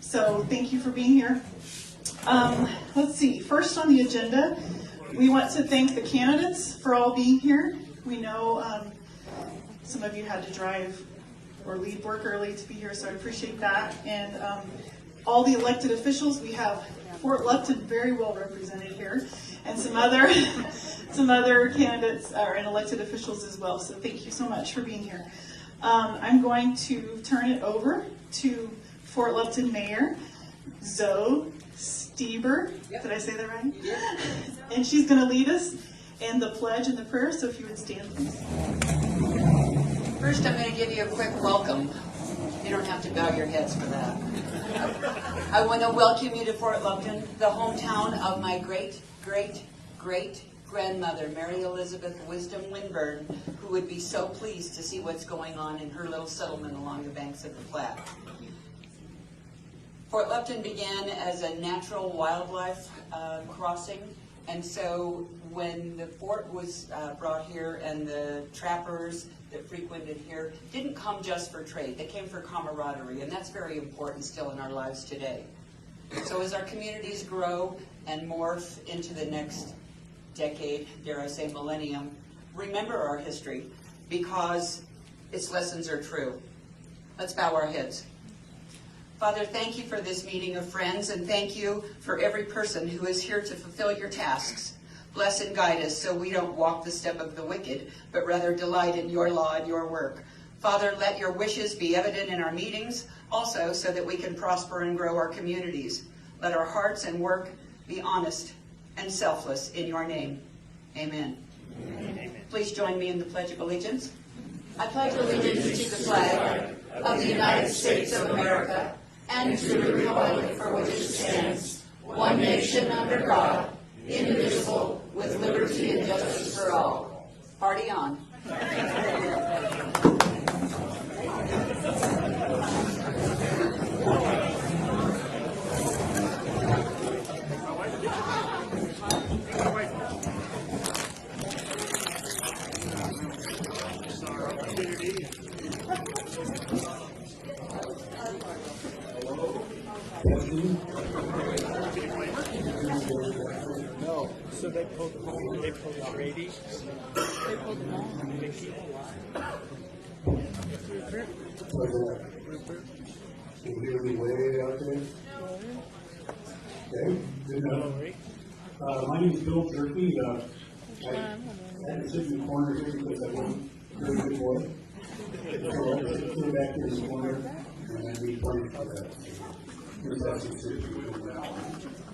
So thank you for being here. Let's see, first on the agenda, we want to thank the candidates for all being here. We know some of you had to drive or leave work early to be here, so I appreciate that. And all the elected officials, we have Fort Lupton very well represented here, and some other candidates and elected officials as well. So thank you so much for being here. I'm going to turn it over to Fort Lupton Mayor Zoe Stieber. Yep. Did I say that right? Yeah. And she's going to lead us in the pledge and the prayer. So if you would stand, please. First, I'm going to give you a quick welcome. You don't have to bow your heads for that. I want to welcome you to Fort Lupton, the hometown of my great-great-great-grandmother, Mary Elizabeth Wisdom Winburn, who would be so pleased to see what's going on in her little settlement along the banks of the Platte. Fort Lupton began as a natural wildlife crossing, and so when the fort was brought here and the trappers that frequented here didn't come just for trade, they came for camaraderie, and that's very important still in our lives today. So as our communities grow and morph into the next decade, dare I say millennium, remember our history because its lessons are true. Let's bow our heads. Father, thank you for this meeting of friends, and thank you for every person who is here to fulfill your tasks. Bless and guide us so we don't walk the step of the wicked, but rather delight in your law and your work. Father, let your wishes be evident in our meetings, also so that we can prosper and grow our communities. Let our hearts and work be honest and selfless in your name. Amen. Amen. Please join me in the Pledge of Allegiance. I pledge allegiance to the flag of the United States of America and to the republic for which it stands, one nation under God, indivisible, with liberty and justice for all. Party on. No. So they pulled Brady. They pulled them all. They keep alive. Can you hear me way out there? Okay, good enough. My name is Bill Jerky. I had to sit in the corner here because I wasn't a very good boy. So I sit back here in the corner and I need plenty for that. Here's that situation now.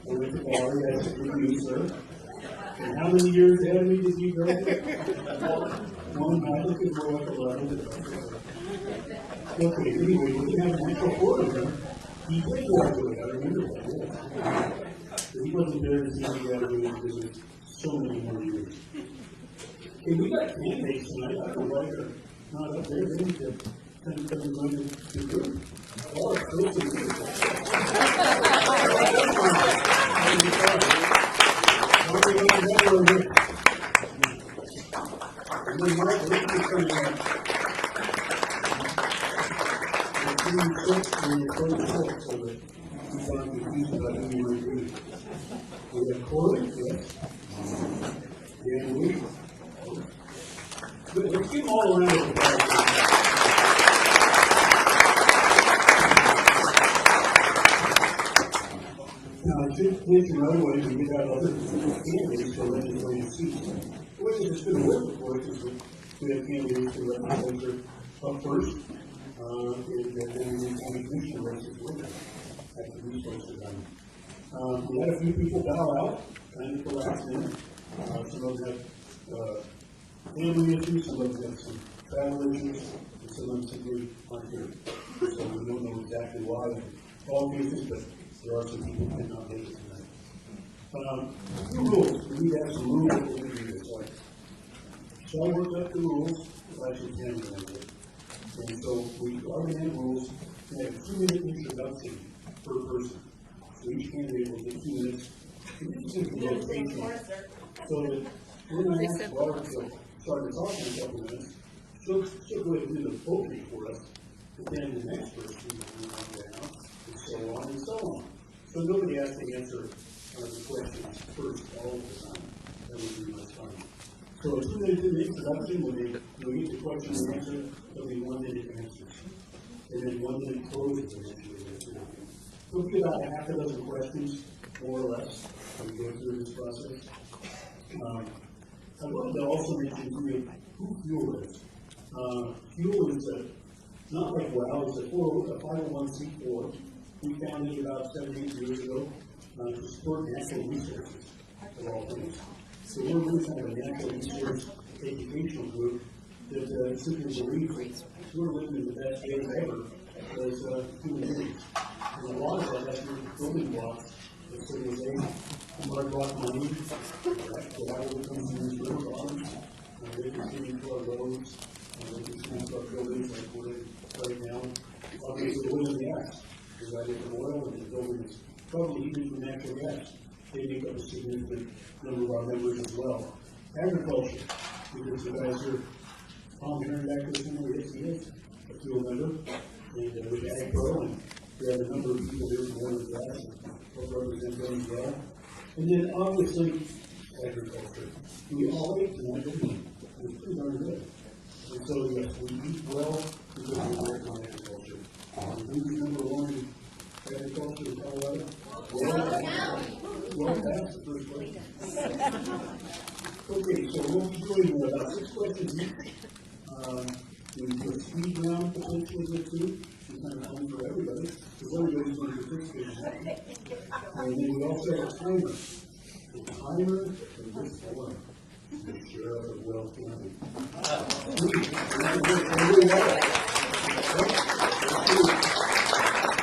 We're at the bar, that's it for you, sir. And how many years ahead of me did you graduate? One, I look at more like 11. Okay, anyway, we have an actual photo here. He did graduate, I remember that. Yeah. But he wasn't there to see me graduate because of so many more years. Hey, we got candidates tonight. I don't know why they're not up there. They need to send them to the group. Oh, it's we have Corey, yes. And we. Let's get them all around. Now, I should mention another way to get out other candidates for legislative seats. Which is just going to work for us is we have candidates for legislature up first, and then we have commission races with them after these folks are done. We had a few people bow out, kind of the last minute. Some of them have family issues, some of them have some travel issues, and some of them simply aren't here. So we don't know exactly why in all cases, but there are some people who cannot make it tonight. Rules. We need to have some rules that we do this way. So I worked up the rules, actually 10 of them. And so we already have rules. We have a 2-minute introduction per person. So each candidate will get 2 minutes. So that we're going to ask Laura to start to talk in a couple minutes. She'll go ahead and do the poetry for us. But then the next person will come down, and so on and so So nobody has to answer the questions first all the time. That would be much fun. So as soon as they do the introduction, when they get the question and answer, there'll be 1 minute answers. And then 1 minute closing the answer. So it'll be about a half a dozen questions, more or less, as we go through this process. I wanted to also mention to you who Fuel is. Fuel is not like Weld, it's a 501c4. We founded it about 7 or 8 years ago to support natural resources of all things. So we're really kind of a natural resource educational group that simply believes we're living the best days ever as human beings. And a lot of that has been building blocks of civilization. Hard rock money, the water that comes in these river bottoms, they continue to our roads, they continue to our buildings like we're in right now. Obviously, oil and gas, provided from oil, and the building is probably heated from natural gas. They make up a significant number of our members as well. Agriculture, because the guys are Tom Heron back this morning, yes, he is a fuel member, and with AgPro, and we have a number of people here from oil and gas, and represent them as well. And then obviously agriculture. We all eat and it's pretty darn good. And so yes, we eat well because we work on agriculture. Who's number one in agriculture in Colorado? Weld County, the first place. Okay, so we'll be doing about 6 questions each. We do a speed round potentially with 2. It's kind of fun for everybody, because everybody's going to participate in that. And then we also have a timer. The timer for this one is the sheriff of Weld County.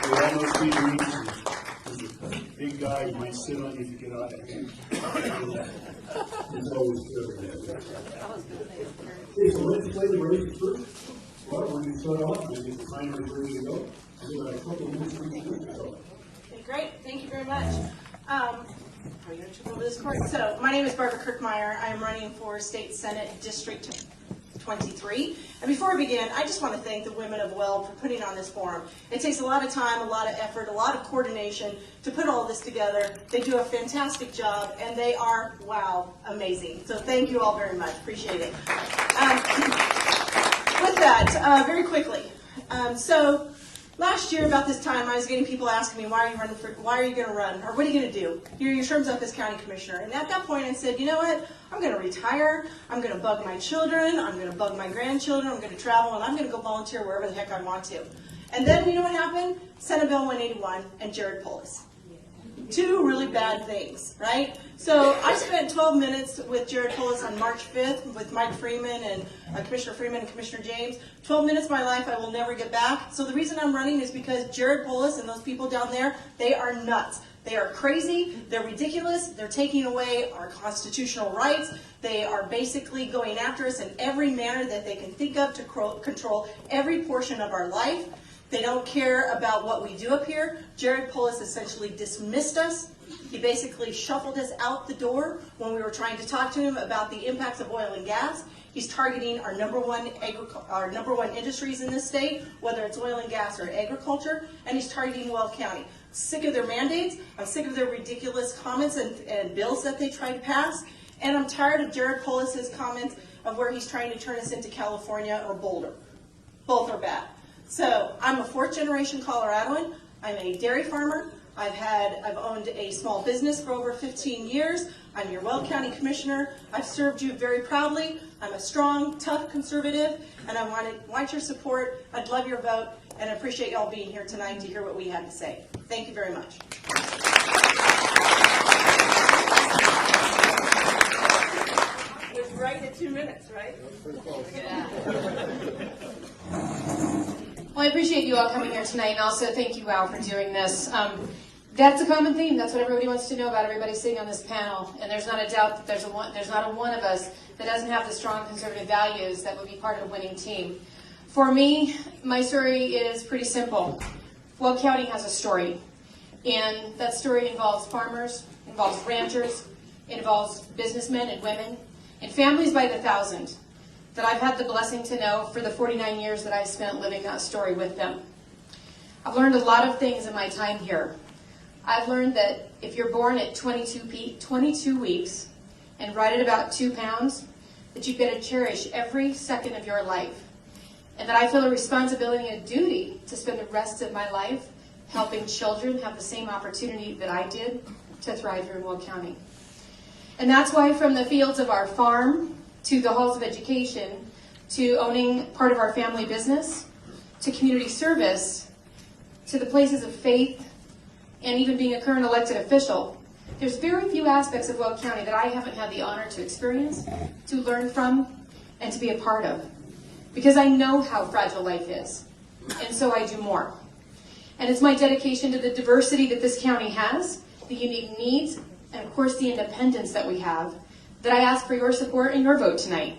We almost need to reach you. He's a big guy, he might sit on you if you get out of hand. He's always good. Okay, so let's play the race first. Well, we're going to start off and get the timer ready to go. We've got a couple of minutes for each group. Okay, great. Thank you very much. Are you going to over this court? So, my name is Barbara Kirkmeyer. I'm running for State Senate District 23. And before we begin, I just want to thank the women of Weld for putting on this forum. It takes a lot of time, a lot of effort, a lot of coordination to put all this together. They do a fantastic job, and they are, wow, amazing. So thank you all very much. Appreciate it. With that, very quickly. So last year about this time, I was getting people asking me, why are you going to run? Or what are you going to do? Your term's up as county commissioner. And at that point I said, you know what? I'm going to retire. I'm going to bug my children. I'm going to bug my grandchildren. I'm going to travel, and I'm going to go volunteer wherever the heck I want to. And then you know what happened? Senate Bill 181 and Jared Polis. 2 really bad things, right? So I spent 12 minutes with Jared Polis on March 5th with Mike Freeman and Commissioner Freeman and Commissioner James. 12 minutes of my life I will never get back. So the reason I'm running is because Jared Polis and those people down there, they are nuts. They are crazy. They're ridiculous. They're taking away our constitutional rights. They are basically going after us in every manner that they can think of to control every portion of our life. They don't care about what we do up here. Jared Polis essentially dismissed us. He basically shuffled us out the door when we were trying to talk to him about the impacts of oil and gas. He's targeting our number one industries in this state, whether it's oil and gas or agriculture, and he's targeting Weld County. Sick of their mandates. I'm sick of their ridiculous comments and bills that they try to pass. And I'm tired of Jared Polis's comments of where he's trying to turn us into California or Boulder. Both are bad. So I'm a 4th generation Coloradoan. I'm a dairy farmer. I've owned a small business for over 15 years. I'm your Weld County Commissioner. I've served you very proudly. I'm a strong, tough conservative, and I want your support. I'd love your vote, and I appreciate y'all being here tonight to hear what we had to say. Thank you very much. It was right at 2 minutes, right? Well, I appreciate you all coming here tonight, and also thank you, Al, for doing this. That's a common theme. That's what everybody wants to know about everybody sitting on this panel, and there's not a doubt that there's not a one of us that doesn't have the strong conservative values that would be part of a winning team. For me, my story is pretty simple. Weld County has a story, and that story involves farmers, involves ranchers, it involves businessmen and women, and families by the thousand that I've had the blessing to know for the 49 years that I spent living that story with them. I've learned a lot of things in my time here, I've learned that if you're born at 22 weeks and right at about 2 pounds, that you've got to cherish every second of your life. And that I feel a responsibility and a duty to spend the rest of my life helping children have the same opportunity that I did to thrive here in Weld County. And that's why from the fields of our farm to the halls of education to owning part of our family business to community service to the places of faith and even being a current elected official, there's very few aspects of Weld County that I haven't had the honor to experience, to learn from, and to be a part of. Because I know how fragile life is, and so I do more. And it's my dedication to the diversity that this county has, the unique needs, and of course the independence that we have, that I ask for your support and your vote tonight,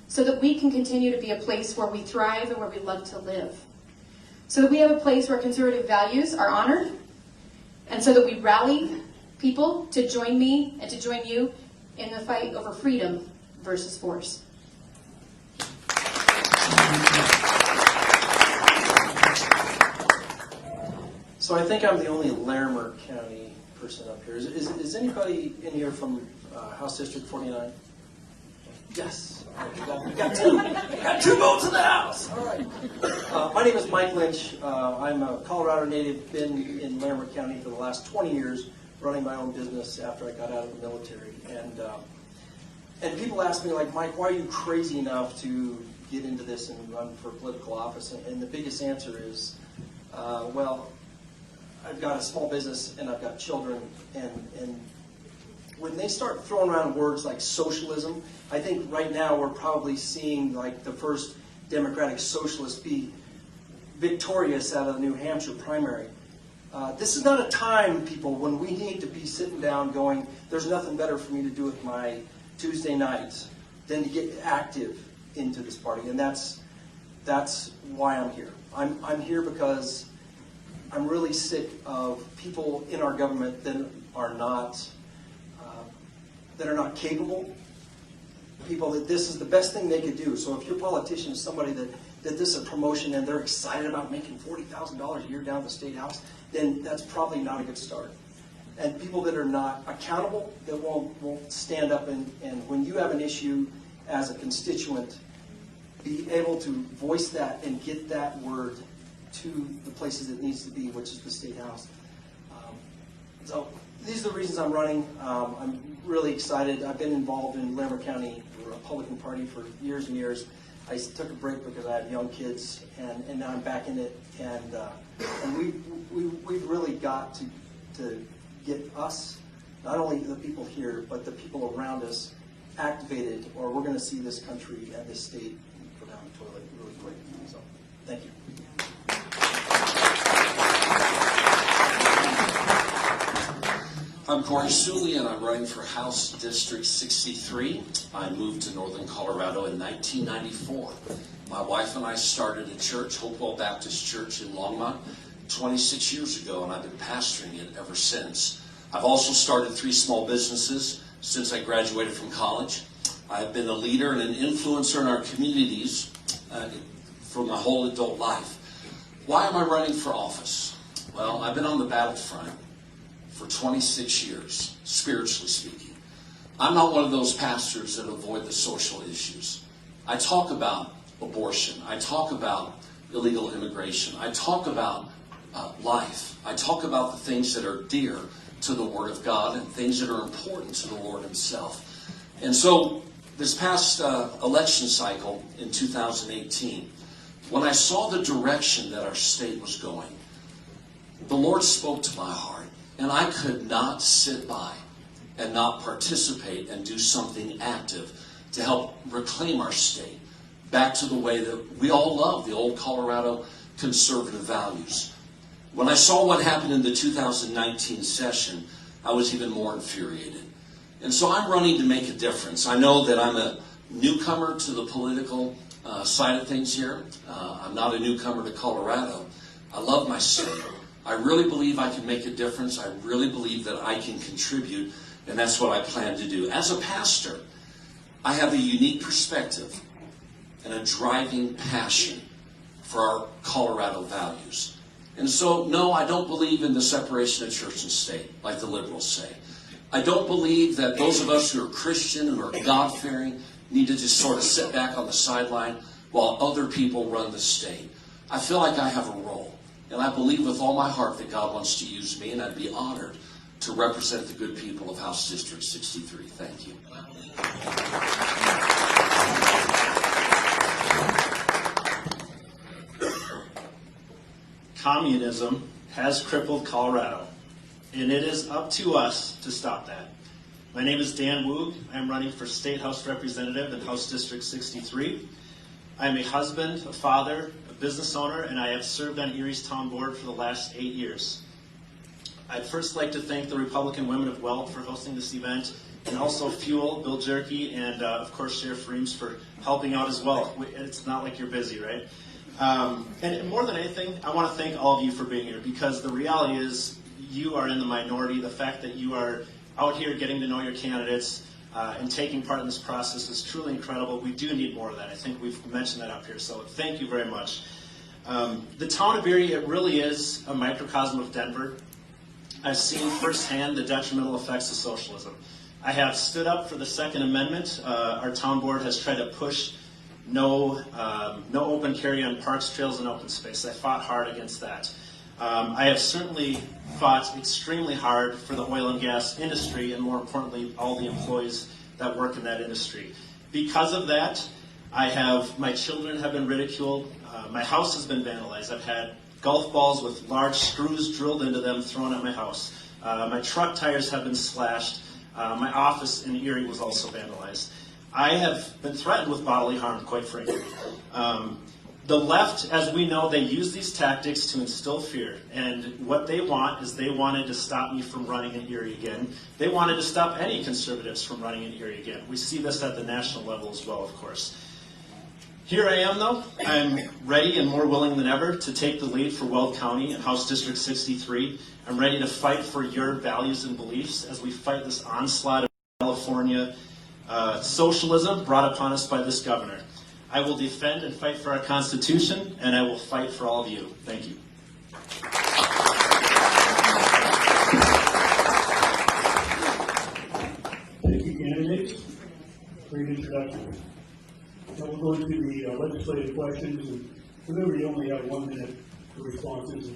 so that we can continue to be a place where we thrive and where we love to live. So that we have a place where conservative values are honored, and so that we rally people to join me and to join you in the fight over freedom versus force. So I think I'm the only Larimer County person up here. Is anybody in here from House District 49? Yes. We got two. We got two votes in the House. All right. My name is Mike Lynch. I'm a Colorado native. Been in Larimer County for the last 20 years, running my own business after I got out of the military. And people ask me, like, Mike, why are you crazy enough to get into this and run for political office? And the biggest answer is, well, I've got a small business and I've got children, and when they start throwing around words like socialism, I think right now we're probably seeing like the first Democratic Socialist be victorious out of the New Hampshire primary. This is not a time, people, when we need to be sitting down going, there's nothing better for me to do with my Tuesday nights than to get active into this party, and that's why I'm here. I'm here because I'm really sick of people in our government that are not capable. People that this is the best thing they could do. So if your politician is somebody that this is a promotion and they're excited about making $40,000 a year down at the State House, then that's probably not a good start. And people that are not accountable, that won't stand up and when you have an issue as a constituent, be able to voice that and get that word to the places it needs to be, which is the State House. So these are the reasons I'm running. I'm really excited. I've been involved in Larimer County Republican Party for years and years. I took a break because I have young kids, and now I'm back in it. And we've really got to get us, not only the people here, but the people around us, activated, or we're going to see this country and this state go down the toilet really quick. So, thank you. I'm Corey Suley, and I'm running for House District 63. I moved to Northern Colorado in 1994. My wife and I started a church, Hopewell Baptist Church in Longmont, 26 years ago, and I've been pastoring it ever since. I've also started 3 small businesses since I graduated from college. I've been a leader and an influencer in our communities for my whole adult life. Why am I running for office? Well, I've been on the battlefront for 26 years, spiritually speaking. I'm not one of those pastors that avoid the social issues. I talk about abortion. I talk about illegal immigration. I talk about life. I talk about the things that are dear to the Word of God and things that are important to the Lord Himself. And so this past election cycle in 2018, when I saw the direction that our state was going, the Lord spoke to my heart. And I could not sit by and not participate and do something active to help reclaim our state back to the way that we all love, the old Colorado conservative values. When I saw what happened in the 2019 session, I was even more infuriated. And so I'm running to make a difference. I know that I'm a newcomer to the political side of things here. I'm not a newcomer to Colorado. I love my state. I really believe I can make a difference. I really believe that I can contribute, and that's what I plan to do. As a pastor, I have a unique perspective and a driving passion for our Colorado values. And so, no, I don't believe in the separation of church and state, like the liberals say. I don't believe that those of us who are Christian, who are God-fearing, need to just sort of sit back on the sideline while other people run the state. I feel like I have a role, and I believe with all my heart that God wants to use me, and I'd be honored to represent the good people of House District 63. Thank you. Communism has crippled Colorado, and it is up to us to stop that. My name is Dan Woog. I'm running for State House Representative in House District 63. I'm a husband, a father, a business owner, and I have served on Erie's Town Board for the last 8 years. I'd first like to thank the Republican Women of Weld for hosting this event, and also Fuel, Bill Jerky, and of course Sheriff Reams for helping out as well. It's not like you're busy, right? And more than anything, I want to thank all of you for being here, because the reality is you are in the minority. The fact that you are out here getting to know your candidates and taking part in this process is truly incredible. We do need more of that. I think we've mentioned that up here, so thank you very much. The town of Erie, it really is a microcosm of Denver. I've seen firsthand the detrimental effects of socialism. I have stood up for the Second Amendment. Our town board has tried to push no open carry on parks, trails, and open space. I fought hard against that. I have certainly fought extremely hard for the oil and gas industry, and more importantly, all the employees that work in that industry. Because of that, my children have been ridiculed. My house has been vandalized. I've had golf balls with large screws drilled into them thrown at my house. My truck tires have been slashed. My office in Erie was also vandalized. I have been threatened with bodily harm, quite frankly. The left, as we know, they use these tactics to instill fear. And what they want is they wanted to stop me from running in Erie again. They wanted to stop any conservatives from running in Erie again. We see this at the national level as well, of course. Here I am, though. I'm ready and more willing than ever to take the lead for Weld County and House District 63. I'm ready to fight for your values and beliefs as we fight this onslaught of California socialism brought upon us by this governor. I will defend and fight for our Constitution, and I will fight for all of you. Thank you. Thank you, candidates. Great introduction. Now we'll go into the legislative questions, and remember you only have 1 minute for responses.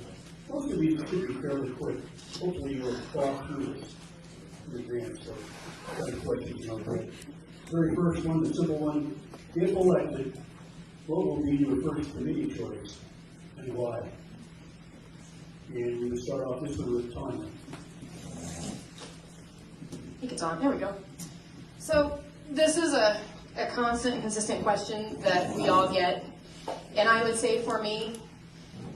Most of these should be fairly quick. Hopefully you'll talk through this in advance, so kind of questions on that. Very first one, the simple one. If elected, what will be your first committee choice and why? And we will start off this one with Tanya. I think it's on. There we go. So this is a constant and consistent question that we all get. And I would say for me,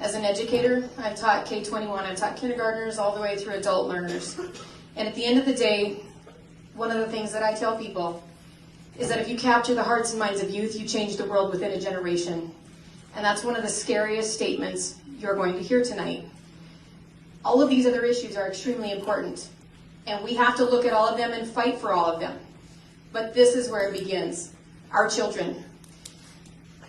as an educator, I've taught K-21, I've taught kindergartners all the way through adult learners. And at the end of the day, one of the things that I tell people is that if you capture the hearts and minds of youth, you change the world within a generation. And that's one of the scariest statements you're going to hear tonight. All of these other issues are extremely important, and we have to look at all of them and fight for all of them. But this is where it begins. Our children.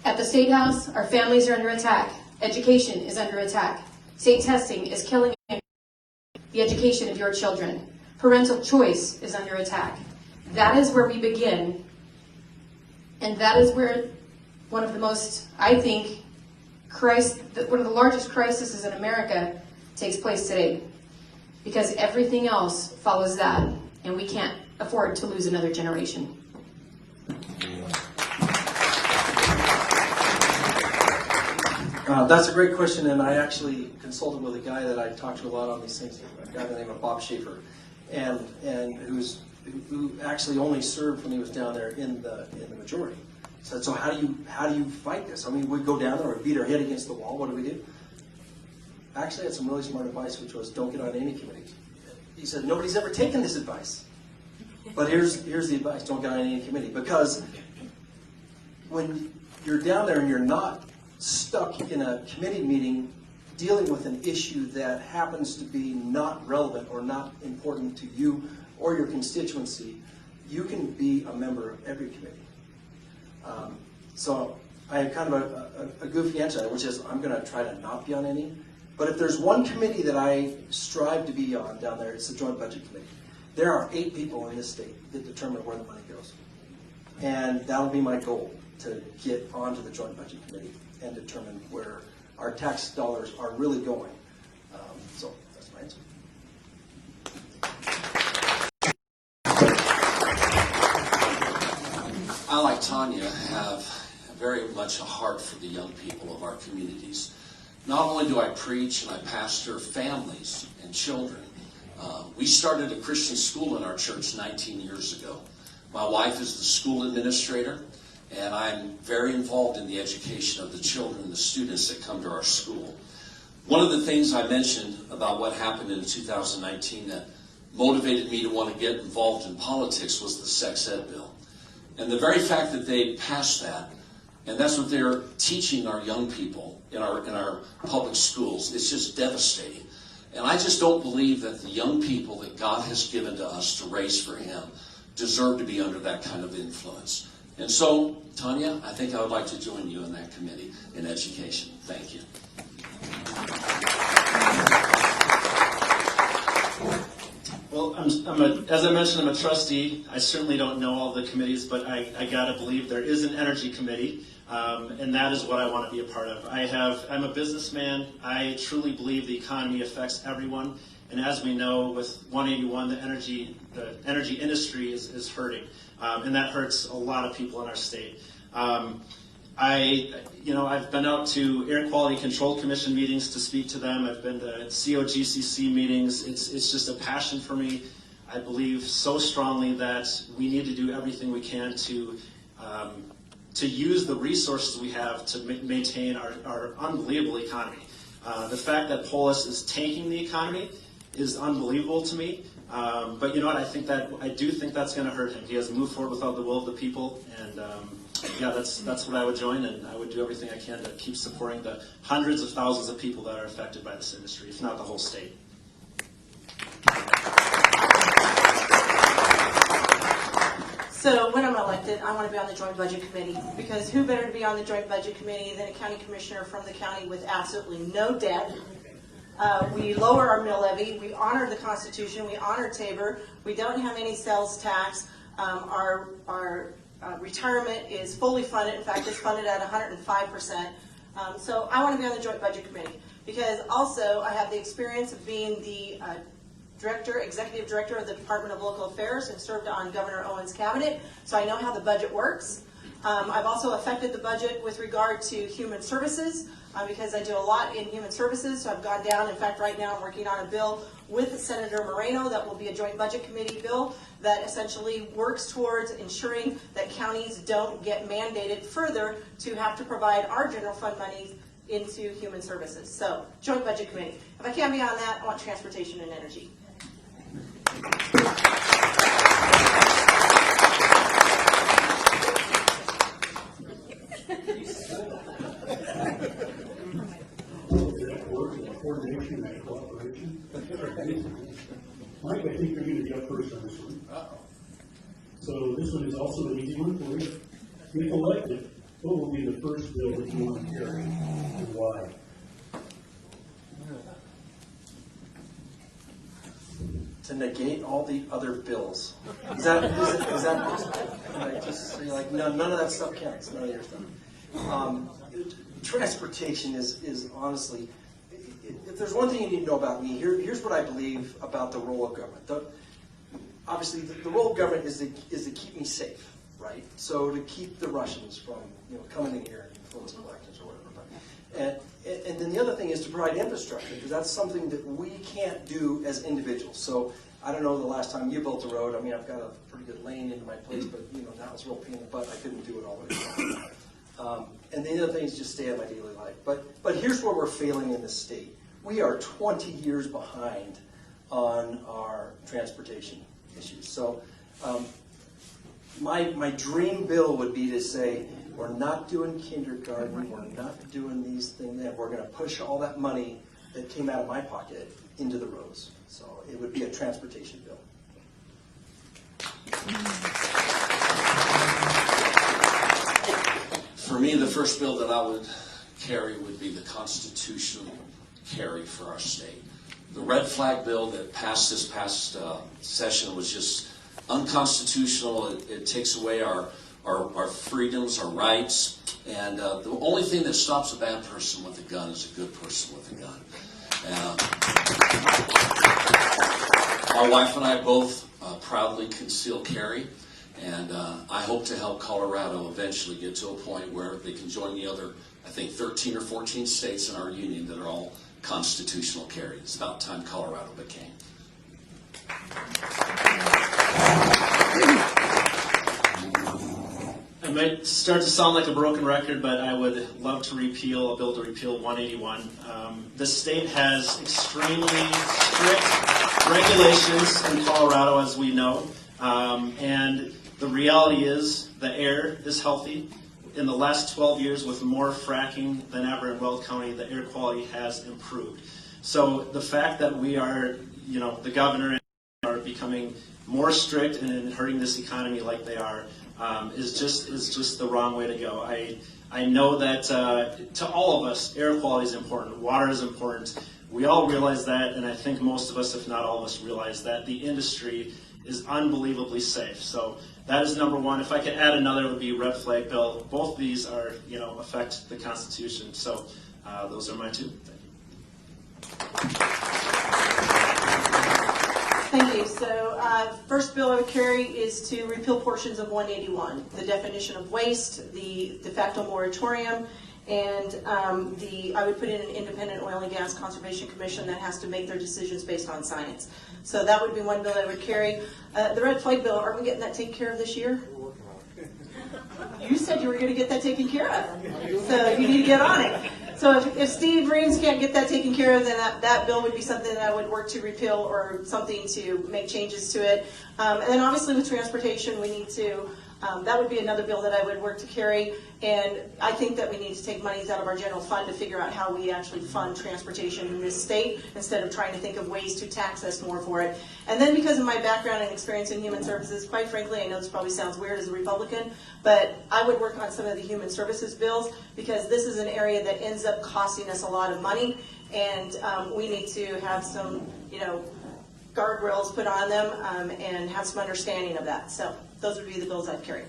At the State House, our families are under attack. Education is under attack. State testing is killing the education of your children. Parental choice is under attack. That is where we begin. And that is where one of the most, I think, one of the largest crises in America takes place today. Because everything else follows that, and we can't afford to lose another generation. That's a great question, and I actually consulted with a guy that I talked to a lot on these things, a guy by the name of Bob Schaefer, and who actually only served when he was down there in the majority. So how do you fight this? I mean, we go down there, we beat our head against the wall. What do? Actually, I had some really smart advice, which was don't get on any committees. He said nobody's ever taken this advice, but here's the advice: don't get on any committee, because when you're down there and you're not stuck in a committee meeting dealing with an issue that happens to be not relevant or not important to you or your constituency, you can be a member of every committee. So I have kind of a goofy answer, which is I'm going to try to not be on any. But if there's one committee that I strive to be on down there, it's the Joint Budget Committee. There are 8 people in this state that determine where the money goes. And that'll be my goal, to get onto the Joint Budget Committee and determine where our tax dollars are really going. So that's my answer. I, like Tanya, have very much a heart for the young people of our communities. Not only do I preach and I pastor families and children, we started a Christian school in our church 19 years ago. My wife is the school administrator, and I'm very involved in the education of the children and the students that come to our school. One of the things I mentioned about what happened in 2019 that motivated me to want to get involved in politics was the sex ed bill. And the very fact that they passed that, and that's what they're teaching our young people in our public schools, it's just devastating. And I just don't believe that the young people that God has given to us to raise for Him deserve to be under that kind of influence. And so, Tanya, I think I would like to join you in that committee in education. Thank you. Well, as I mentioned, I'm a trustee. I certainly don't know all the committees, but I gotta believe there is an energy committee, and that is what I want to be a part of. I'm a businessman. I truly believe the economy affects everyone, and as we know, with 181, the energy industry is hurting, and that hurts a lot of people in our state. I've been out to Air Quality Control Commission meetings to speak to them. I've been to COGCC meetings. It's just a passion for me. I believe so strongly that we need to do everything we can to use the resources we have to maintain our unbelievable economy. The fact that Polis is tanking the economy is unbelievable to me. But you know what? I do think that's going to hurt him. He has moved forward without the will of the people, and yeah, that's what I would join, and I would do everything I can to keep supporting the hundreds of thousands of people that are affected by this industry, if not the whole state. So when I'm elected, I want to be on the Joint Budget Committee, because who better to be on the Joint Budget Committee than a county commissioner from the county with absolutely no debt. We lower our mill levy, we honor the Constitution, we honor Tabor, we don't have any sales tax, our retirement is fully funded. In fact, it's funded at 105%. So I want to be on the Joint Budget Committee, because also I have the experience of being the executive director of the Department of Local Affairs, and served on Governor Owen's cabinet, so I know how the budget works. I've also affected the budget with regard to human services, because I do a lot in human services, so I've gone down. In fact, right now I'm working on a bill with Senator Moreno that will be a Joint Budget Committee bill that essentially works towards ensuring that counties don't get mandated further to have to provide our general fund money into human services. So, Joint Budget Committee. If I can't be on that, I want transportation and energy. Coordination and cooperation. Mike, I think you're going to be up first on this one. So this one is also an easy one for you. If elected, what will be the first bill that you want to carry, and why? To negate all the other bills. Is that I just say, like, no, none of that stuff counts, none of your stuff. Transportation is honestly, if there's one thing you need to know about me, here's what I believe about the role of government. Obviously, the role of government is to keep me safe, right? So to keep the Russians from coming in here and influencing elections or whatever. And then the other thing is to provide infrastructure, because that's something that we can't do as individuals. So I don't know the last time you built a road. I mean, I've got a pretty good lane into my place, but now it's real pain in the butt. I couldn't do it all the way. And the other thing is just stay in my daily life. But here's where we're failing in this state. We are 20 years behind on our transportation issues. So my dream bill would be to say, we're not doing kindergarten, we're not doing these things, we're going to push all that money that came out of my pocket into the roads. So it would be a transportation bill. For me, the first bill that I would carry would be the constitutional carry for our state. The red flag bill that passed this past session was just unconstitutional. It takes away our freedoms, our rights, and the only thing that stops a bad person with a gun is a good person with a gun. My wife and I both proudly conceal carry, and I hope to help Colorado eventually get to a point where they can join the other, I think, 13 or 14 states in our union that are all constitutional carry. It's about time Colorado became. I might start to sound like a broken record, but I would love to repeal a bill to repeal 181. The state has extremely strict regulations in Colorado, as we know, and the reality is the air is healthy. In the last 12 years, with more fracking than ever in Weld County, the air quality has improved. So the fact that we are, the governor are becoming more strict and hurting this economy like they are, is just the wrong way to go. I know that to all of us, air quality is important, water is important. We all realize that, and I think most of us, if not all of us, realize that the industry is unbelievably safe. So that is number one. If I could add another, it would be red flag bill. Both of these are, affect the Constitution. So those are my two. Thank you. So first bill I would carry is to repeal portions of 181, the definition of waste, the de facto moratorium, and I would put in an independent oil and gas conservation commission that has to make their decisions based on science. So that would be one bill I would carry. The red flag bill, are we getting that taken care of this year? You said you were going to get that taken care of, so you need to get on it. So if Steve Reams can't get that taken care of, then that bill would be something that I would work to repeal or something to make changes to it. And then obviously with transportation, we need to, that would be another bill that I would work to carry. And I think that we need to take monies out of our general fund to figure out how we actually fund transportation in this state instead of trying to think of ways to tax us more for it. And then because of my background and experience in human services, quite frankly, I know this probably sounds weird as a Republican, but I would work on some of the human services bills because this is an area that ends up costing us a lot of money, and we need to have some, guardrails put on them and have some understanding of that. So those would be the bills I'd carry.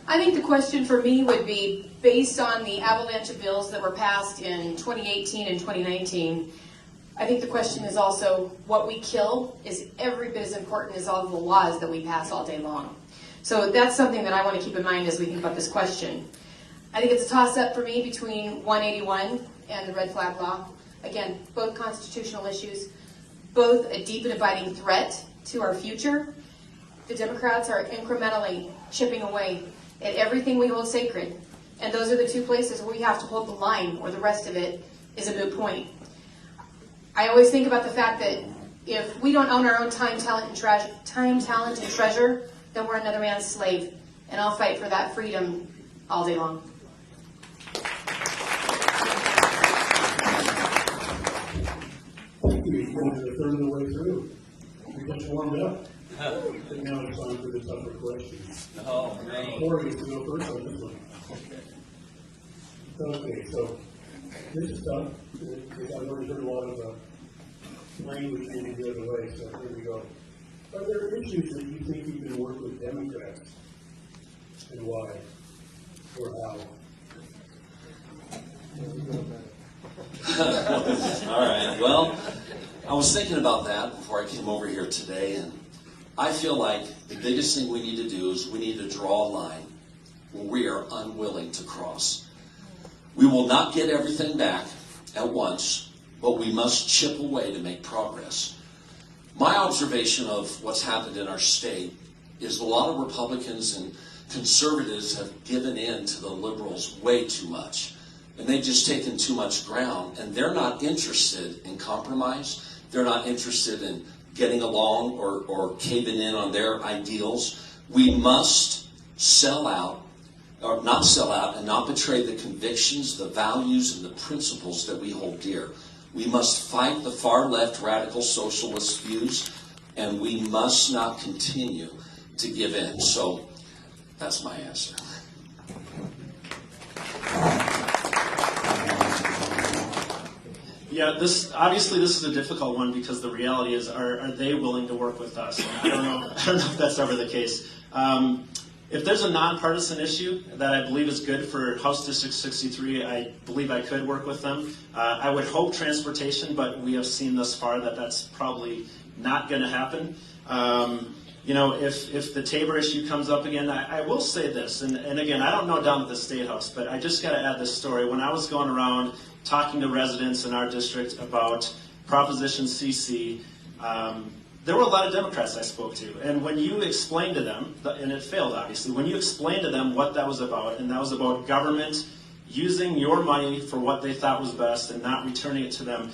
I think the question for me would be, based on the avalanche of bills that were passed in 2018 and 2019, I think the question is also what we kill is every bit as important as all the laws that we pass all day long. So that's something that I want to keep in mind as we think about this question. I think it's a toss-up for me between 181 and the red flag law. Again, both constitutional issues, both a deep and abiding threat to our future. The Democrats are incrementally chipping away at everything we hold sacred. And those are the two places where we have to hold the line, or the rest of it is a moot point. I always think about the fact that if we don't own our own time, talent, and treasure, then we're another man's slave. And I'll fight for that freedom all day long. Thank you. You're going to the third of the way through. We just warmed up. And now it's time for the tougher questions. Oh, man. Corey gets to go first on this one. Okay, so this is tough, because I've already heard a lot of language maybe the other way, so here we go. Are there issues that you think you can work with Democrats? And why? Or how? All right, well, I was thinking about that before I came over here today, and I feel like the biggest thing we need to do is we need to draw a line where we are unwilling to cross. We will not get everything back at once, but we must chip away to make progress. My observation of what's happened in our state is a lot of Republicans and conservatives have given in to the liberals way too much. And they've just taken too much ground, and they're not interested in compromise. They're not interested in getting along or caving in on their ideals. We must sell out, or not sell out, and not betray the convictions, the values, and the principles that we hold dear. We must fight the far left radical socialist views, and we must not continue to give in. So that's my answer. Yeah, obviously this is a difficult one because the reality is, are they willing to work with us? And I don't know if that's ever the case. If there's a nonpartisan issue that I believe is good for House District 63, I believe I could work with them. I would hope transportation, but we have seen thus far that that's probably not going to happen. You know, if the Tabor issue comes up again, I will say this, and again, I don't know down at the State House, but I just got to add this story. When I was going around talking to residents in our district about Proposition CC, there were a lot of Democrats I spoke to, and when you explained to them, and it failed obviously, when you explained to them what that was about, and that was about government using your money for what they thought was best and not returning it to them,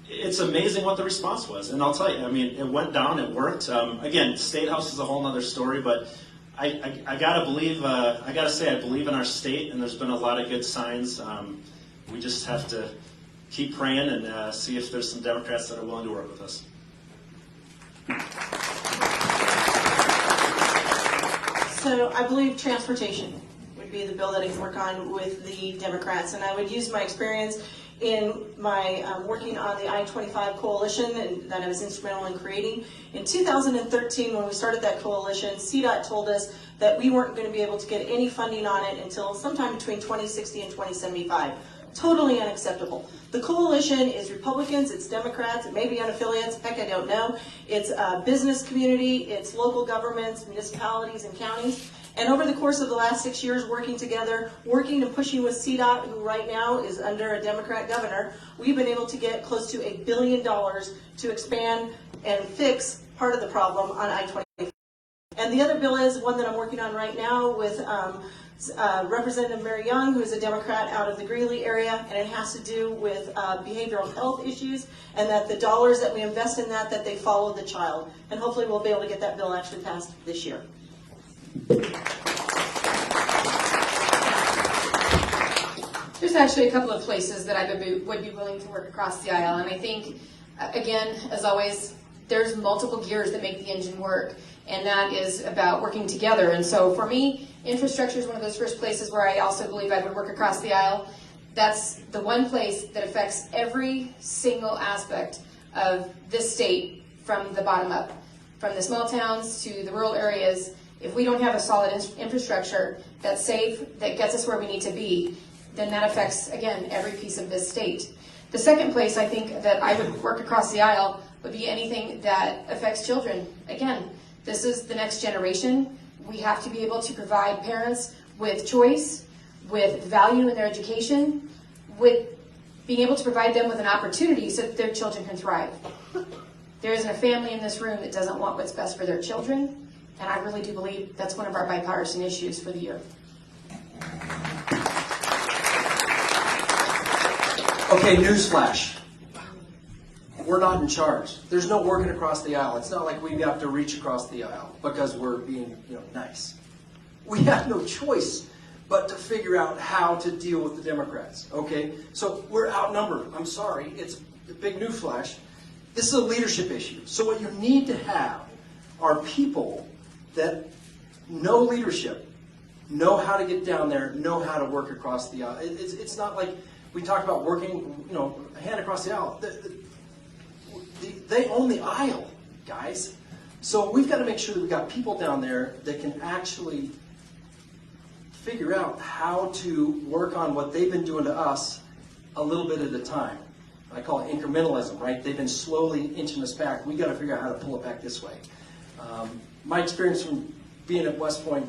it's amazing what the response was. And I'll tell you, I mean, it went down, it worked. Again, State House is a whole other story, but I gotta believe, I gotta say I believe in our state, and there's been a lot of good signs. We just have to keep praying and see if there's some Democrats that are willing to work with us. So I believe transportation would be the bill that I can work on with the Democrats, and I would use my experience in my working on the I-25 coalition and that I was instrumental in creating. In 2013, when we started that coalition, CDOT told us that we weren't going to be able to get any funding on it until sometime between 2060 and 2075. Totally unacceptable. The coalition is Republicans, it's Democrats, it may be unaffiliates, heck, I don't know. It's a business community, it's local governments, municipalities, and counties. And over the course of the last 6 years working together, working and pushing with CDOT, who right now is under a Democrat governor, we've been able to get close to $1 billion to expand and fix part of the problem on I-25. And the other bill is one that I'm working on right now with Representative Mary Young, who is a Democrat out of the Greeley area, and it has to do with behavioral health issues, and that the dollars that we invest in that they follow the child. And hopefully we'll be able to get that bill actually passed this year. There's actually a couple of places that I would be willing to work across the aisle, and I think, again, as always, there's multiple gears that make the engine work, and that is about working together. And so for me, infrastructure is one of those first places where I also believe I would work across the aisle. That's the one place that affects every single aspect of this state from the bottom up, from the small towns to the rural areas. If we don't have a solid infrastructure that's safe, that gets us where we need to be, then that affects, again, every piece of this state. The second place I think that I would work across the aisle would be anything that affects children. Again, this is the next generation. We have to be able to provide parents with choice, with value in their education, with being able to provide them with an opportunity so that their children can thrive. There isn't a family in this room that doesn't want what's best for their children, and I really do believe that's one of our bipartisan issues for the year. Okay, newsflash. We're not in charge. There's no working across the aisle. It's not like we have to reach across the aisle because we're being, nice. We have no choice but to figure out how to deal with the Democrats, okay? So we're outnumbered. I'm sorry. It's a big newsflash. This is a leadership issue. So what you need to have are people that know leadership, know how to get down there, know how to work across the aisle. It's not like we talk about working, a hand across the aisle. They own the aisle, guys. So we've got to make sure that we've got people down there that can actually figure out how to work on what they've been doing to us a little bit at a time. I call it incrementalism, right? They've been slowly inching us back. We've got to figure out how to pull it back this way. My experience from being at West Point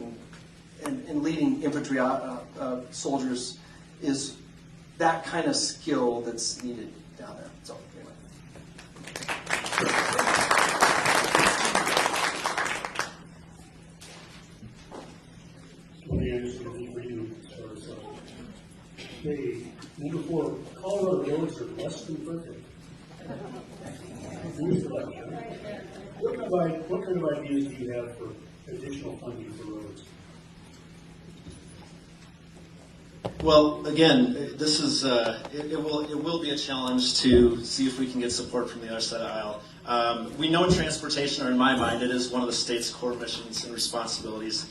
and leading infantry soldiers is that kind of skill that's needed down there. So anyway. Let me answer for you. Okay, number 4, Colorado roads are less than perfect. What kind of ideas do you have for additional funding for roads? Well, again, this is it will be a challenge to see if we can get support from the other side of the aisle. We know transportation, or in my mind, it is one of the state's core missions and responsibilities.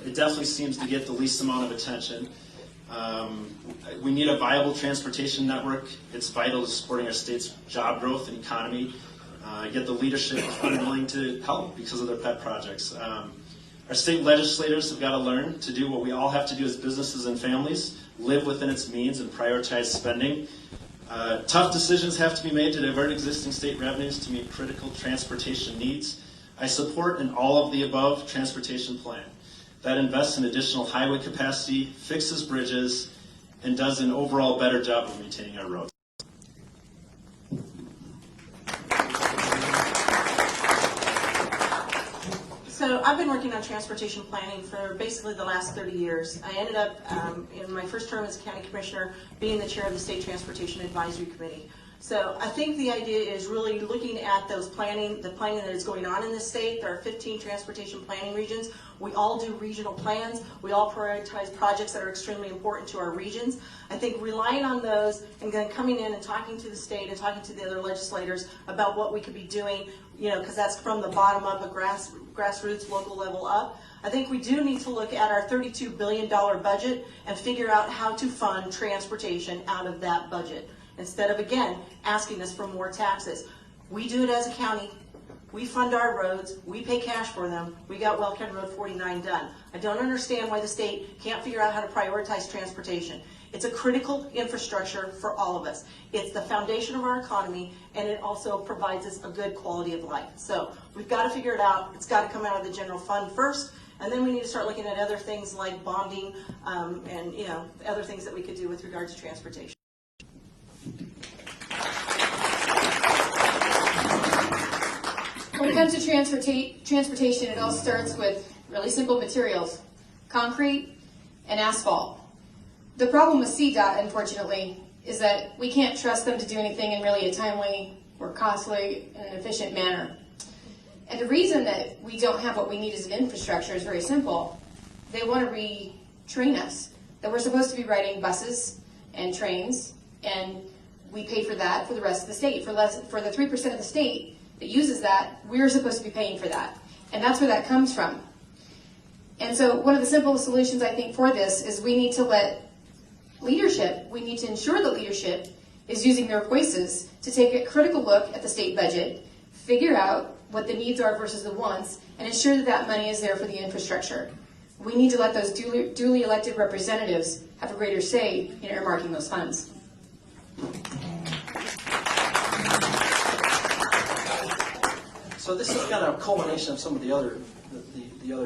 It definitely seems to get the least amount of attention. We need a viable transportation network. It's vital to supporting our state's job growth and economy. Yet the leadership is unwilling to help because of their pet projects. Our state legislators have got to learn to do what we all have to do as businesses and families, live within its means and prioritize spending. Tough decisions have to be made to divert existing state revenues to meet critical transportation needs. I support an all of the above transportation plan that invests in additional highway capacity, fixes bridges, and does an overall better job of maintaining our roads. So I've been working on transportation planning for basically the last 30 years. I ended up, in my first term as county commissioner, being the chair of the State Transportation Advisory Committee. So I think the idea is really looking at the planning that is going on in this state. There are 15 transportation planning regions. We all do regional plans. We all prioritize projects that are extremely important to our regions. I think relying on those and then coming in and talking to the state and talking to the other legislators about what we could be doing, because that's from the bottom up, a grassroots, local level up. I think we do need to look at our $32 billion budget and figure out how to fund transportation out of that budget, instead of, again, asking us for more taxes. We do it as a county. We fund our roads. We pay cash for them. We got Weld County Road 49 done. I don't understand why the state can't figure out how to prioritize transportation. It's a critical infrastructure for all of us. It's the foundation of our economy, and it also provides us a good quality of life. So we've got to figure it out. It's got to come out of the general fund first, and then we need to start looking at other things like bonding and other things that we could do with regard to transportation. When it comes to transportation, it all starts with really simple materials, concrete and asphalt. The problem with CDOT, unfortunately, is that we can't trust them to do anything in really a timely or costly and an efficient manner. And the reason that we don't have what we need as an infrastructure is very simple. They want to retrain us, that we're supposed to be riding buses and trains, and we pay for that for the rest of the state. For the 3% of the state that uses that, we're supposed to be paying for that. And that's where that comes from. And so one of the simple solutions, I think, for this is we need to ensure that leadership is using their voices to take a critical look at the state budget, figure out what the needs are versus the wants, and ensure that that money is there for the infrastructure. We need to let those duly elected representatives have a greater say in earmarking those funds. So this is kind of a culmination of some of the other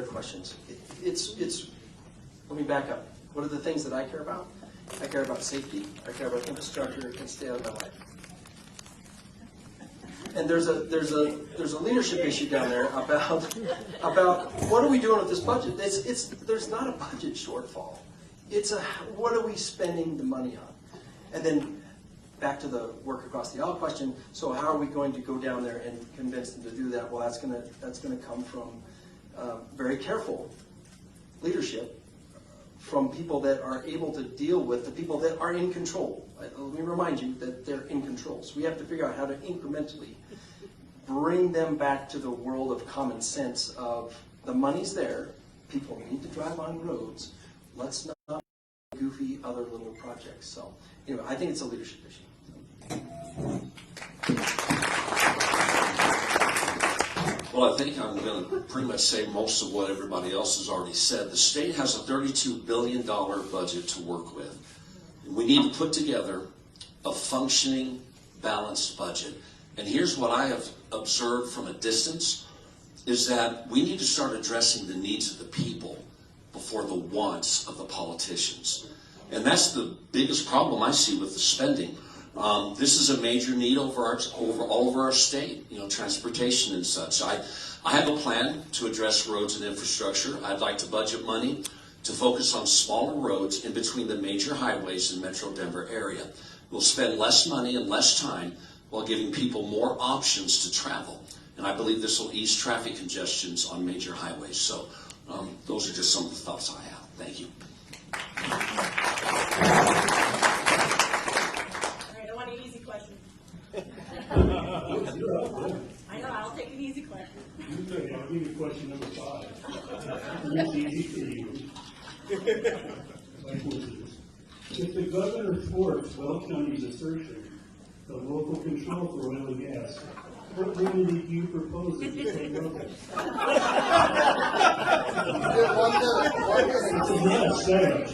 questions. Let me back up. What are the things that I care about? I care about safety. I care about infrastructure and stay out of my life. And there's a leadership issue down there about what are we doing with this budget? There's not a budget shortfall. It's what are we spending the money on? And then back to the work across the aisle question. So how are we going to go down there and convince them to do that? Well, that's going to come from very careful leadership from people that are able to deal with the people that are in control. Let me remind you that they're in control. So we have to figure out how to incrementally bring them back to the world of common sense of the money's there, people need to drive on roads, let's not do goofy other little projects. So anyway, I think it's a leadership issue. Well, I think I'm going to pretty much say most of what everybody else has already said. The state has a $32 billion budget to work with. We need to put together a functioning, balanced budget. And here's what I have observed from a distance, is that we need to start addressing the needs of the people before the wants of the politicians. And that's the biggest problem I see with the spending. This is a major need over all over our state, transportation and such. I have a plan to address roads and infrastructure. I'd like to budget money to focus on smaller roads in between the major highways in Metro Denver area. We'll spend less money and less time while giving people more options to travel. And I believe this will ease traffic congestions on major highways. So those are just some of the thoughts I have. Thank you. I know, I'll take an easy question. Okay, I'll give you question number 5. It's easy for you. My quizzes. If the governor thwarts Weld County's assertion of local control for oil and gas, what remedy do you propose as the state governor? Yes,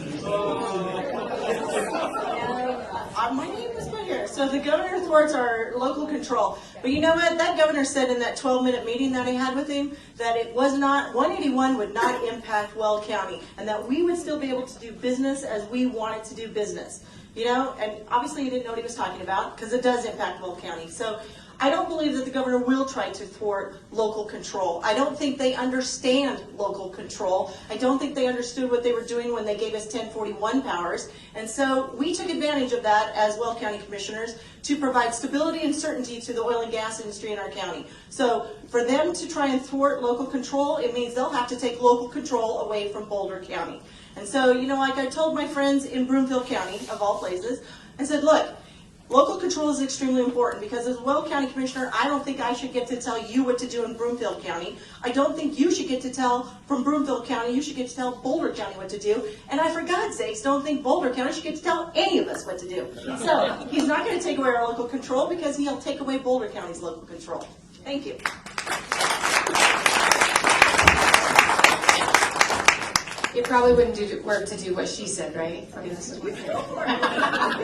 My name is put here. So the governor thwarts our local control. But you know what? That governor said in that 12-minute meeting that I had with him that it was not, 181 would not impact Weld County, and that we would still be able to do business as we wanted to do business. You know, and obviously he didn't know what he was talking about, because it does impact Weld County. So I don't believe that the governor will try to thwart local control. I don't think they understand local control. I don't think they understood what they were doing when they gave us 1041 powers. And so we took advantage of that as Weld County Commissioners to provide stability and certainty to the oil and gas industry in our county. So for them to try and thwart local control, it means they'll have to take local control away from Boulder County. And so, you know, like I told my friends in Broomfield County, of all places, I said, look, local control is extremely important because as a Weld County Commissioner, I don't think I should get to tell you what to do in Broomfield County. I don't think you should get to tell from Broomfield County, you should get to tell Boulder County what to do. And I, for God's sakes, don't think Boulder County should get to tell any of us what to do. So he's not going to take away our local control because he'll take away Boulder County's local control. Thank you. It probably wouldn't work to do what she said, right?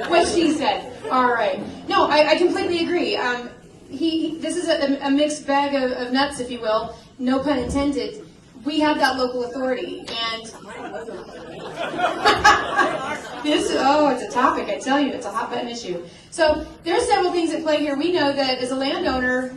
What she said. All right. No, I completely agree. This is a mixed bag of nuts, if you will. No pun intended. We have that local authority, and it's a topic. I tell you, it's a hot button issue. So there's several things at play here. We know that as a landowner,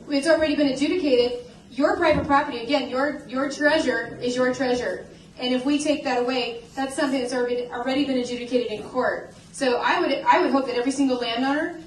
it's already been adjudicated. Your private property, again, your treasure is your treasure. And if we take that away, that's something that's already been adjudicated in court. So I would hope that every single landowner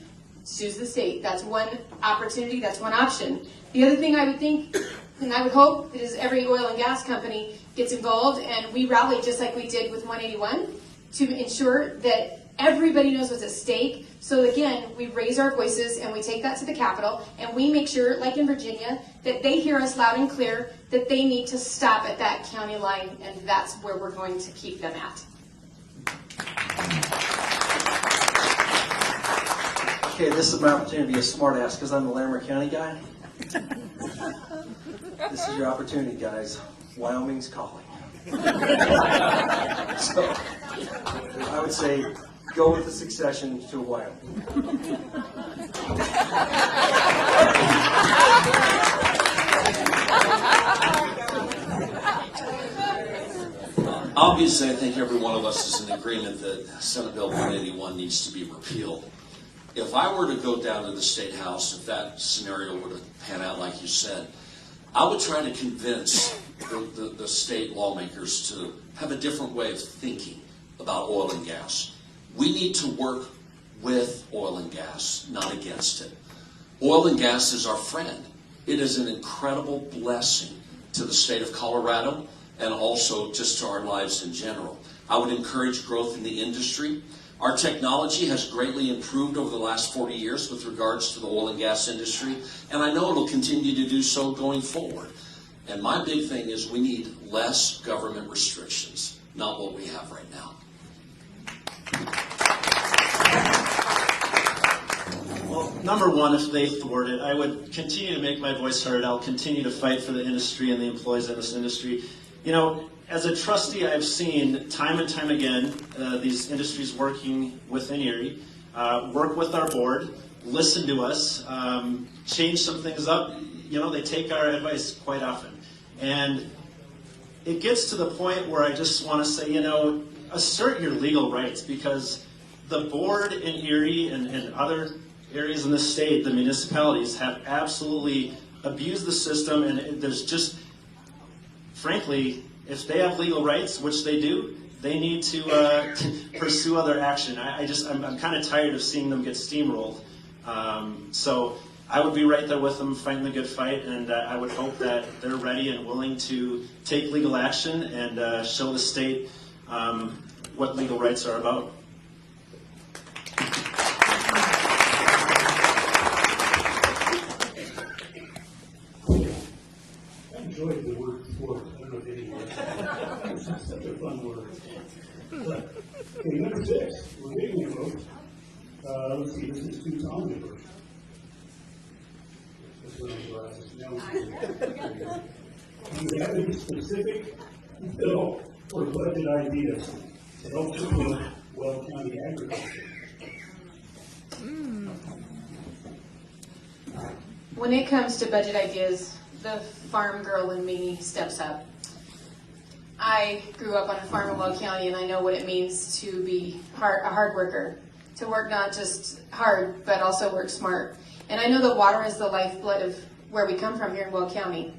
sues the state. That's one opportunity. That's one option. The other thing I would think, and I would hope, is every oil and gas company gets involved, and we rally just like we did with 181 to ensure that everybody knows what's at stake. So again, we raise our voices and we take that to the Capitol, and we make sure, like in Virginia, that they hear us loud and clear that they need to stop at that county line, and that's where we're going to keep them at. Okay, this is my opportunity to be a smart ass because I'm the Larimer County guy. This is your opportunity, guys. Wyoming's calling. So, I would say go with the succession to Wyoming. Obviously, I think every one of us is in agreement that Senate Bill 181 needs to be repealed. If I were to go down to the State House, if that scenario were to pan out like you said, I would try to convince the state lawmakers to have a different way of thinking about oil and gas. We need to work with oil and gas, not against it. Oil and gas is our friend. It is an incredible blessing to the state of Colorado and also just to our lives in general. I would encourage growth in the industry. Our technology has greatly improved over the last 40 years with regards to the oil and gas industry, and I know it'll continue to do so going forward. And my big thing is we need less government restrictions, not what we have right now. Well, number one, if they thwart it, I would continue to make my voice heard. I'll continue to fight for the industry and the employees in this industry. You know, as a trustee, I've seen time and time again these industries working within Erie, work with our board, listen to us, change some things up. You know, they take our advice quite often. And it gets to the point where I just want to say, you know, assert your legal rights, because the board in Erie and other areas in the state, the municipalities, have absolutely abused the system, and there's just, frankly, if they have legal rights, which they do, they need to pursue other action. I'm kind of tired of seeing them get steamrolled. So I would be right there with them, fighting the good fight, and I would hope that they're ready and willing to take legal action and show the state what legal rights are about. I enjoyed the word thwart. I don't know if anyone. It's such a fun word. But, okay, number 6. Let's see, this is too common first. This one is glasses. Now, do you have any specific bill or budget ideas to help support Weld County agriculture? When it comes to budget ideas, the farm girl in me steps up. I grew up on a farm in Weld County, and I know what it means to be a hard worker, to work not just hard, but also work smart. And I know that water is the lifeblood of where we come from here in Weld County.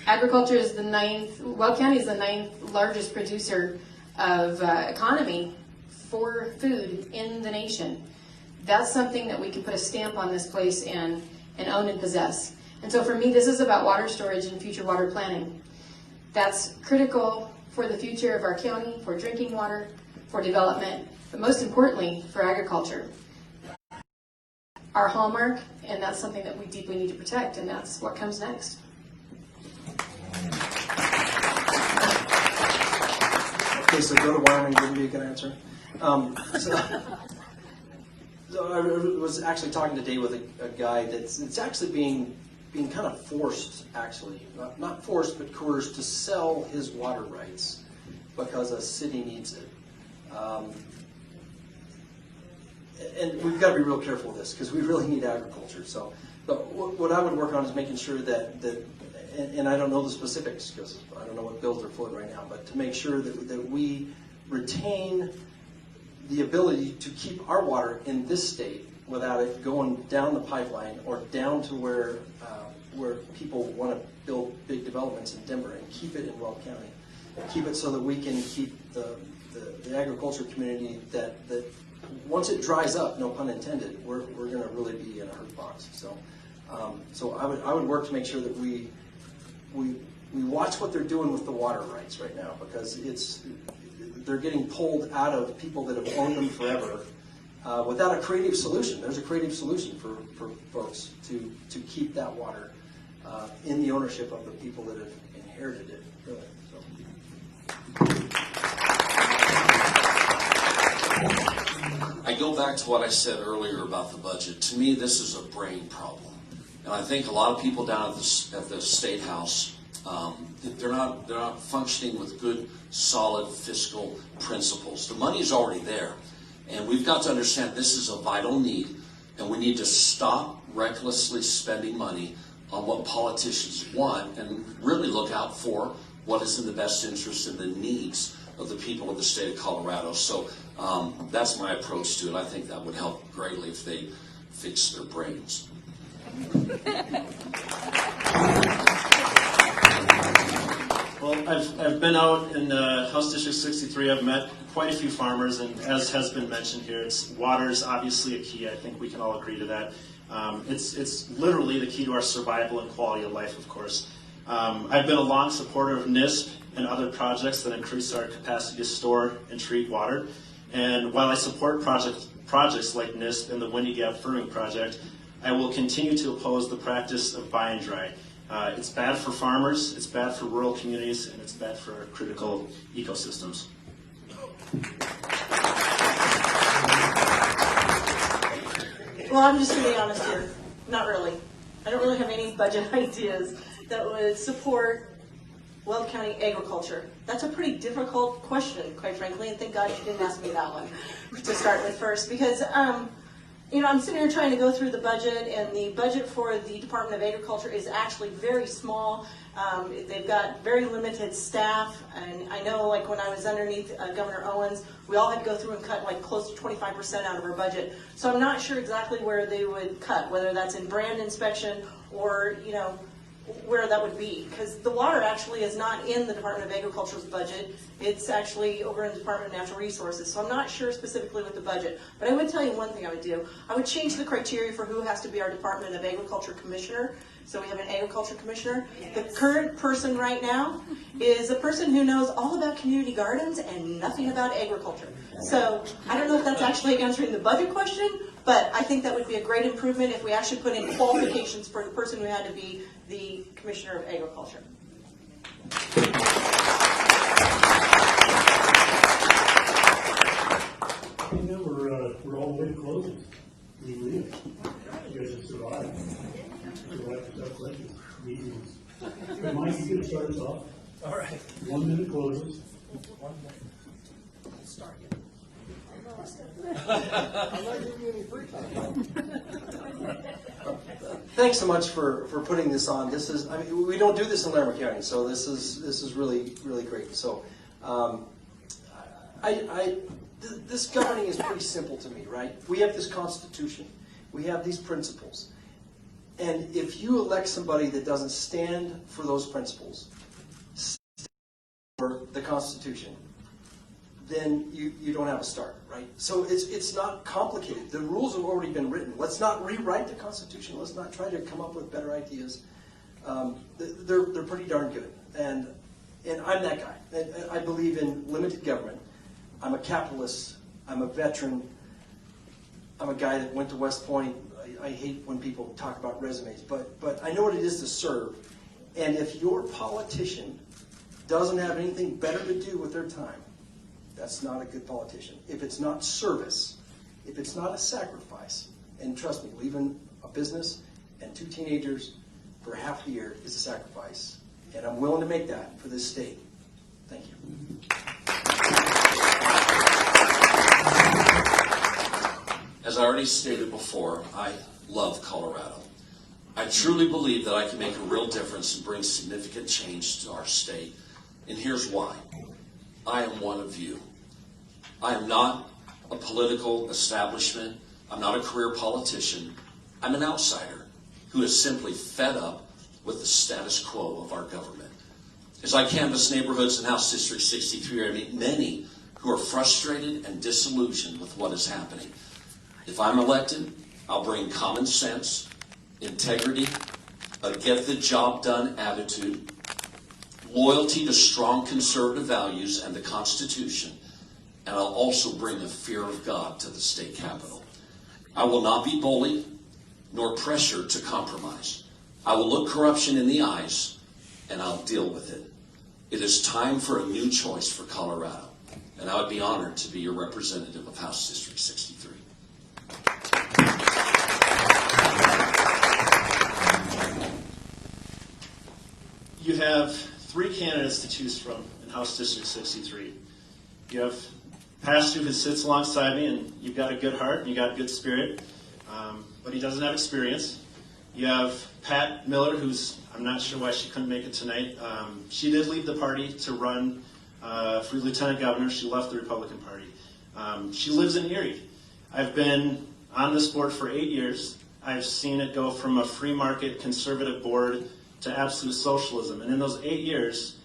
Agriculture is Weld County is the 9th largest producer of economy for food in the nation. That's something that we can put a stamp on this place and own and possess. And so for me, this is about water storage and future water planning. That's critical for the future of our county, for drinking water, for development, but most importantly, for agriculture. Our hallmark, and that's something that we deeply need to protect, and that's what comes next. Okay, so go to Wyoming wouldn't be a good answer. So I was actually talking today with a guy it's actually being kind of forced, actually, not forced, but coerced to sell his water rights because a city needs it. And we've got to be real careful with this because we really need agriculture. So, but what I would work on is making sure that and I don't know the specifics because I don't know what bills are floating right now, but to make sure that we retain the ability to keep our water in this state without it going down the pipeline or down to where people want to build big developments in Denver, and keep it in Weld County. Keep it so that we can keep the agriculture community that once it dries up, no pun intended, we're going to really be in a hurt box. So I would work to make sure that we watch what they're doing with the water rights right now, because they're getting pulled out of people that have owned them forever without a creative solution. There's a creative solution for folks to keep that water in the ownership of the people that have inherited it, really. I go back to what I said earlier about the budget. To me, this is a brain problem. And I think a lot of people down at the State House, they're not functioning with good, solid fiscal principles. The money is already there. And we've got to understand this is a vital need, and we need to stop recklessly spending money on what politicians want and really look out for what is in the best interest and the needs of the people of the state of Colorado. So that's my approach to it. I think that would help greatly if they fix their brains. Well, I've been out in House District 63. I've met quite a few farmers, and as has been mentioned here, water is obviously a key. I think we can all agree to that. It's literally the key to our survival and quality of life, of course. I've been a long supporter of NISP and other projects that increase our capacity to store and treat water. And while I support projects like NISP and the Windy Gap Firming Project, I will continue to oppose the practice of buy and dry. It's bad for farmers, it's bad for rural communities, and it's bad for our critical ecosystems. Well, I'm just going to be honest here. Not really. I don't really have any budget ideas that would support Weld County agriculture. That's a pretty difficult question, quite frankly, and thank God you didn't ask me that one to start with first, because I'm sitting here trying to go through the budget, and the budget for the Department of Agriculture is actually very small. They've got very limited staff, and I know, like, when I was underneath Governor Owens, we all had to go through and cut like close to 25% out of our budget. So I'm not sure exactly where they would cut, whether that's in brand inspection or, where that would be, because the water actually is not in the Department of Agriculture's budget. It's actually over in the Department of Natural Resources. So I'm not sure specifically with the budget, but I would tell you one thing I would do. I would change the criteria for who has to be our Department of Agriculture commissioner. So we have an agriculture commissioner. Yes. The current person right now is a person who knows all about community gardens and nothing about agriculture. So I don't know if that's actually answering the budget question, but I think that would be a great improvement if we actually put in qualifications for the person who had to be the Commissioner of Agriculture. And then we're all the way to closing. We live. You guys have survived. Survived the tough questions, meetings. Hey, Mike, you can start us off. All right. 1 minute closes. 1 minute. Let's start. I'm not giving you any free time. Thanks so much for putting this on. This is, I mean, we don't do this in Larimer County, so this is really, really great. So, this governing is pretty simple to me, right? We have this Constitution, we have these principles, and if you elect somebody that doesn't stand for those principles, for the Constitution, then you don't have a start, right? So it's not complicated. The rules have already been written. Let's not rewrite the Constitution. Let's not try to come up with better ideas. They're pretty darn good, and I'm that guy. And I believe in limited government. I'm a capitalist. I'm a veteran. I'm a guy that went to West Point. I hate when people talk about resumes, but I know what it is to serve. And if your politician doesn't have anything better to do with their time, that's not a good politician. If it's not service, if it's not a sacrifice, and trust me, leaving a business and 2 teenagers for half a year is a sacrifice. And I'm willing to make that for this state. Thank you. As I already stated before, I love Colorado. I truly believe that I can make a real difference and bring significant change to our state. And here's why. I am one of you. I am not a political establishment. I'm not a career politician. I'm an outsider who is simply fed up with the status quo of our government. As I canvass neighborhoods in House District 63, I meet many who are frustrated and disillusioned with what is happening. If I'm elected, I'll bring common sense, integrity, a get-the-job-done attitude, loyalty to strong conservative values and the Constitution, and I'll also bring a fear of God to the state capitol. I will not be bullied nor pressured to compromise. I will look corruption in the eyes, and I'll deal with it. It is time for a new choice for Colorado, and I would be honored to be your representative of House District 63. You have 3 candidates to choose from in House District 63. You have Pastor who sits alongside me, and you've got a good heart and you got a good spirit, but he doesn't have experience. You have Pat Miller, who's, I'm not sure why she couldn't make it tonight. She did leave the party to run for lieutenant governor. She left the Republican Party. She lives in Erie. I've been on this board for 8 years. I've seen it go from a free market conservative board to absolute socialism. And in those 8 years,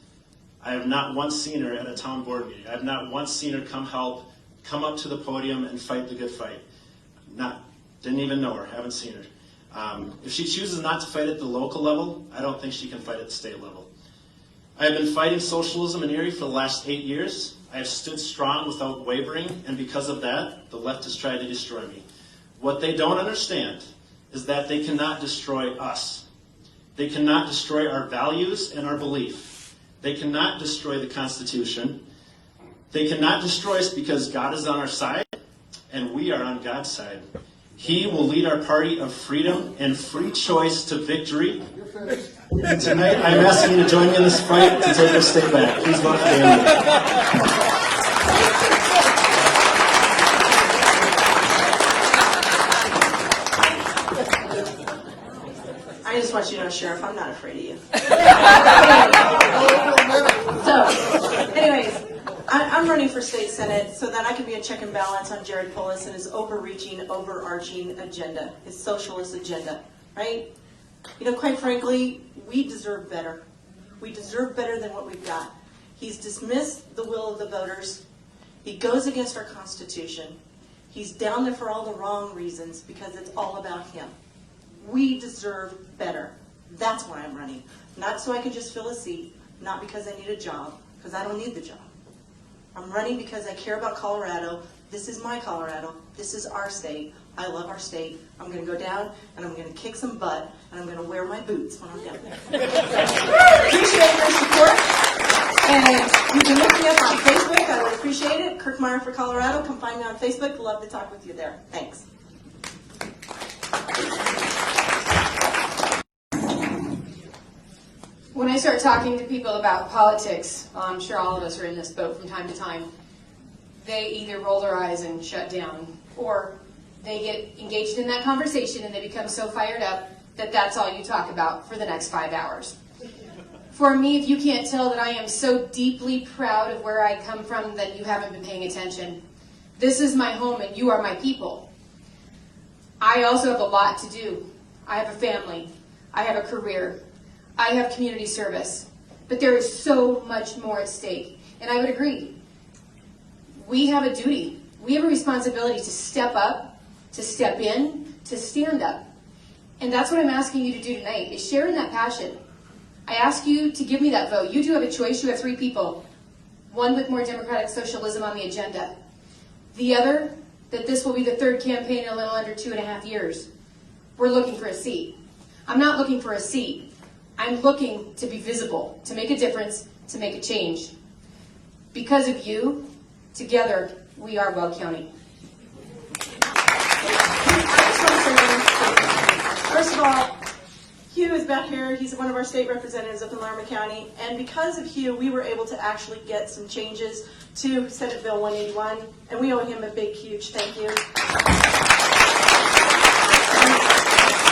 I have not once seen her at a town board meeting. I have not once seen her come up to the podium and fight the good fight. Didn't even know her, haven't seen her. If she chooses not to fight at the local level, I don't think she can fight at the state level. I have been fighting socialism in Erie for the last 8 years. I have stood strong without wavering, and because of that, the left has tried to destroy me. What they don't understand is that they cannot destroy us. They cannot destroy our values and our belief. They cannot destroy the Constitution. They cannot destroy us because God is on our side, and we are on God's side. He will lead our party of freedom and free choice to victory. And tonight, I'm asking you to join me in this fight to take our state back. Please vote for Dan. I just want you to know, Sheriff, I'm not afraid of you. So, anyways, I'm running for state senate so that I can be a check and balance on Jared Polis and his overreaching, overarching agenda, his socialist agenda, right? You know, quite frankly, we deserve better. We deserve better than what we've got. He's dismissed the will of the voters. He goes against our Constitution. He's down there for all the wrong reasons because it's all about him. We deserve better. That's why I'm running. Not so I can just fill a seat, not because I need a job, because I don't need the job. I'm running because I care about Colorado. This is my Colorado. This is our state. I love our state. I'm going to go down and I'm going to kick some butt and I'm going to wear my boots when I'm down there. Appreciate your support. And you can look me up on Facebook. I would appreciate it. Kirkmeyer for Colorado. Come find me on Facebook. Love to talk with you there. Thanks. When I start talking to people about politics, well, I'm sure all of us are in this boat from time to time, they either roll their eyes and shut down, or they get engaged in that conversation and they become so fired up that that's all you talk about for the next 5 hours. For me, if you can't tell that I am so deeply proud of where I come from, then you haven't been paying attention. This is my home and you are my people. I also have a lot to do. I have a family. I have a career. I have community service. But there is so much more at stake. And I would agree. We have a duty. We have a responsibility to step up, to step in, to stand up. And that's what I'm asking you to do tonight, is share in that passion. I ask you to give me that vote. You do have a choice. You have 3 people. One with more democratic socialism on the agenda. The other, that this will be the 3rd campaign in a little under 2.5 years. We're looking for a seat. I'm not looking for a seat. I'm looking to be visible, to make a difference, to make a change. Because of you, together, we are Weld County. First of all, Hugh is back here. He's one of our state representatives up in Larimer County. And because of Hugh, we were able to actually get some changes to Senate Bill 181. And we owe him a big, huge thank you.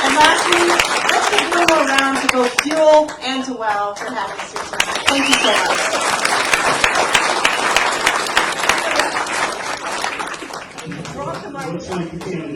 And lastly, let's give one more round to both Fuel and to WOW for having us here tonight. Thank you so much. Looks like you can't